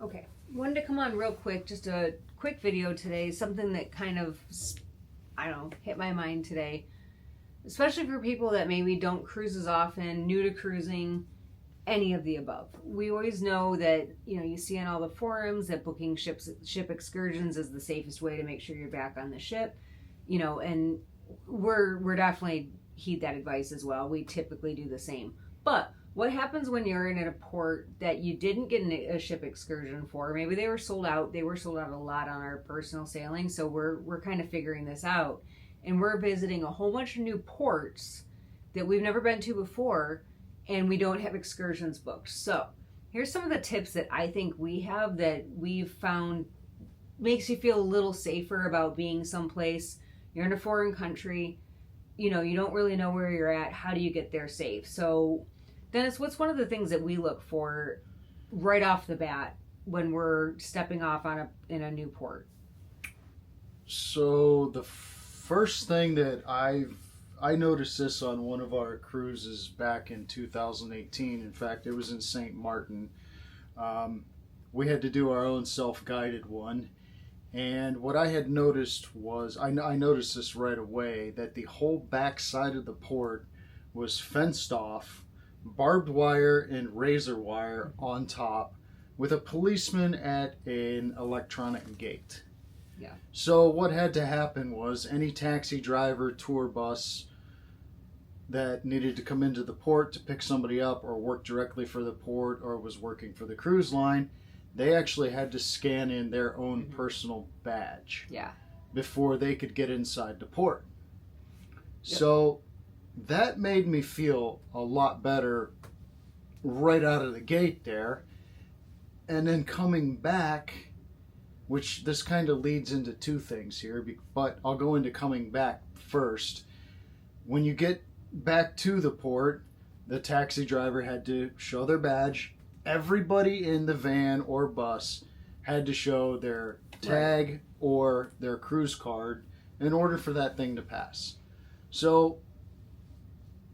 Okay, wanted to come on real quick, just a quick video today, something that kind of, I don't know, hit my mind today, especially for people that maybe don't cruise as often, new to cruising, any of the above. We always know that, you see on all the forums that booking ship excursions is the safest way to make sure you're back on the ship, and we're definitely heed that advice as well. We typically do the same. But what happens when you're in a port that you didn't get a ship excursion for? Maybe they were sold out. They were sold out a lot on our personal sailing, so we're kind of figuring this out. And we're visiting a whole bunch of new ports that we've never been to before, and we don't have excursions booked. So here's some of the tips that I think we have that we've found makes you feel a little safer about being someplace. You're in a foreign country, you don't really know where you're at. How do you get there safe? So Dennis, what's one of the things that we look for right off the bat when we're stepping off in a new port? So the first thing that I noticed this on one of our cruises back in 2018. In fact, it was in St. Martin. We had to do our own self-guided one. And what I had noticed was, I noticed this right away, that the whole back side of the port was fenced off, barbed wire and razor wire on top, with a policeman at an electronic gate. Yeah. So what had to happen was any taxi driver, tour bus that needed to come into the port to pick somebody up or work directly for the port or was working for the cruise line, they actually had to scan in their own personal badge before they could get inside the port. Yep. So that made me feel a lot better right out of the gate there. And then coming back, which this kind of leads into two things here, but I'll go into coming back first. When you get back to the port, the taxi driver had to show their badge. Everybody in the van or bus had to show their tag or their cruise card in order for that thing to pass. So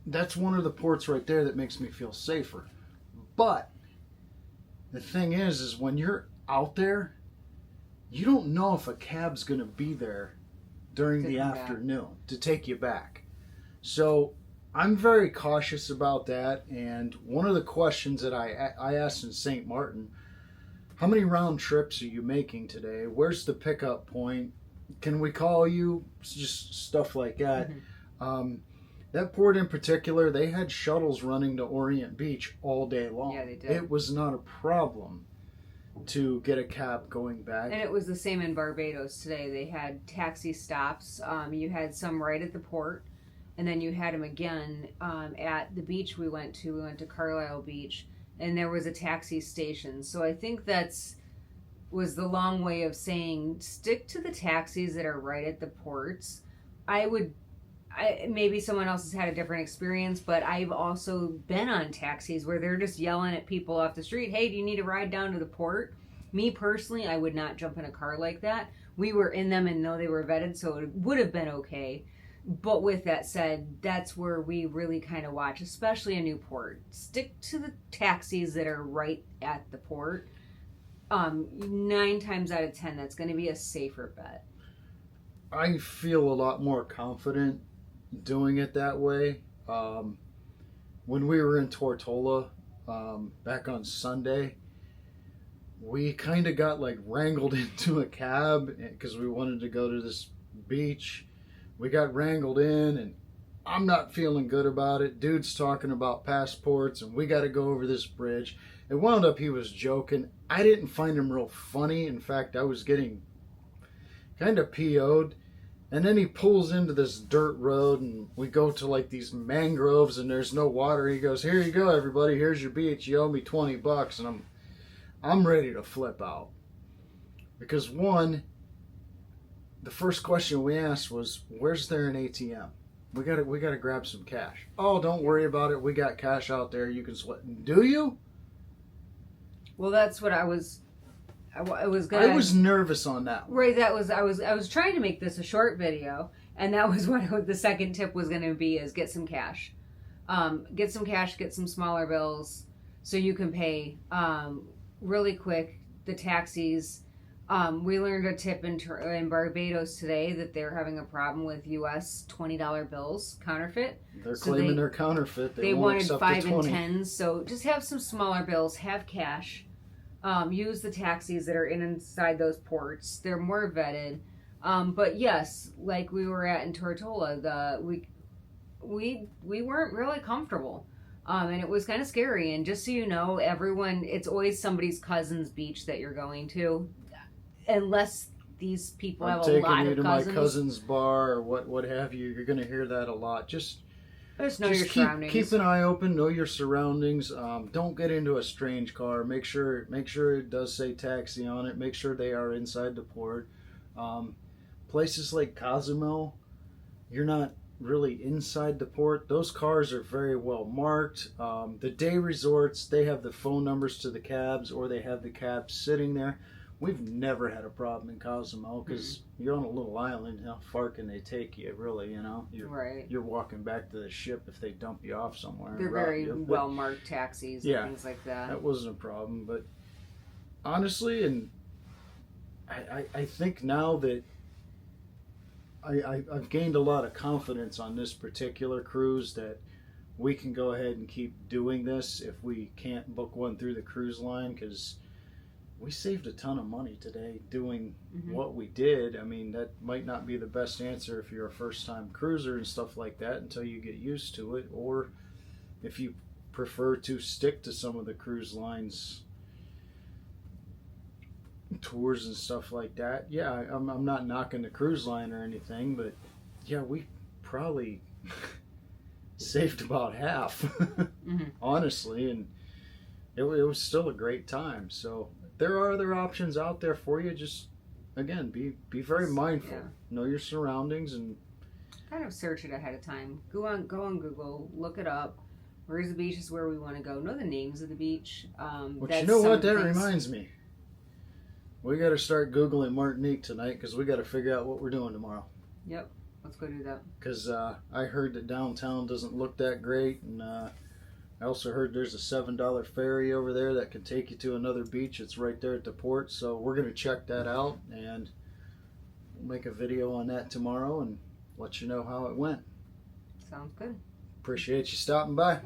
that's one of the ports right there that makes me feel safer. But the thing is when you're out there, you don't know if a cab's going to be there during the afternoon to take you back. So I'm very cautious about that. And one of the questions that I asked in St. Martin, how many round trips are you making today? Where's the pickup point? Can we call you? Just stuff like that. Mm-hmm. That port in particular, they had shuttles running to Orient Beach all day long. Yeah, they did. It was not a problem to get a cab going back. And it was the same in Barbados today. They had taxi stops. You had some right at the port, and then you had them again at the beach we went to. We went to Carlisle Beach, and there was a taxi station. So I think was the long way of saying stick to the taxis that are right at the ports. Maybe someone else has had a different experience, but I've also been on taxis where they're just yelling at people off the street, hey, do you need a ride down to the port? Me personally, I would not jump in a car like that. We were in them and know they were vetted, so it would have been okay. But with that said, that's where we really kind of watch, especially a new port. Stick to the taxis that are right at the port. 9 times out of 10, that's going to be a safer bet. I feel a lot more confident doing it that way. When we were in Tortola back on Sunday, we kind of got wrangled into a cab because we wanted to go to this beach. We got wrangled in and I'm not feeling good about it. Dude's talking about passports and we got to go over this bridge. It wound up he was joking. I didn't find him real funny. In fact, I was getting kind of PO'd. And then he pulls into this dirt road and we go to these mangroves and there's no water. He goes, here you go, everybody. Here's your beach. You owe me $20. And I'm ready to flip out. Because one, the first question we asked was, where's there an ATM? We gotta grab some cash. Oh, don't worry about it. We got cash out there. You can split. Do you? Well, that's what I was nervous on that one. Right, I was trying to make this a short video, and that was what the second tip was going to be: is get some cash, get some smaller bills, so you can pay really quick. the taxis. We learned a tip in Barbados today that they're having a problem with U.S. $20 bills, counterfeit. They're claiming they're counterfeit. They won't wanted accept 5 and 20. 10s, so just have some smaller bills, have cash. Use the taxis that are inside those ports. They're more vetted. But yes, like we were at in Tortola, we weren't really comfortable. And it was kind of scary. And just so you know, everyone, it's always somebody's cousin's beach that you're going to. Unless these people have a lot of cousins. I'm taking you to my cousin's bar or what have you. You're going to hear that a lot. Just know your surroundings. Keep an eye open. Know your surroundings. Don't get into a strange car. Make sure it does say taxi on it. Make sure they are inside the port. Places like Cozumel, you're not really inside the port. Those cars are very well marked. The day resorts, they have the phone numbers to the cabs, or they have the cabs sitting there. We've never had a problem in Cozumel because you're on a little island. How far can they take you, really? You know, you're walking back to the ship if they dump you off somewhere. They're very well marked taxis and things like that. That wasn't a problem. But honestly, and I think now that I've gained a lot of confidence on this particular cruise that we can go ahead and keep doing this if we can't book one through the cruise line, because we saved a ton of money today doing what we did. I mean, that might not be the best answer if you're a first-time cruiser and stuff like that until you get used to it, or if you prefer to stick to some of the cruise lines tours and stuff like that. Yeah, I'm not knocking the cruise line or anything, but yeah, we probably saved about half, honestly, and it was still a great time. So there are other options out there for you. Just, again, be very mindful. Know your surroundings and kind of search it ahead of time. Go on Google, look it up. Where's the beach is where we want to go. Know the names of the beach. But you know what? That reminds me. We got to start Googling Martinique tonight because we got to figure out what we're doing tomorrow. Yep, let's go do that. Because I heard that downtown doesn't look that great, and I also heard there's a $7 ferry over there that can take you to another beach. It's right there at the port, so we're going to check that out, and we'll make a video on that tomorrow and let you know how it went. Sounds good. Appreciate you stopping by.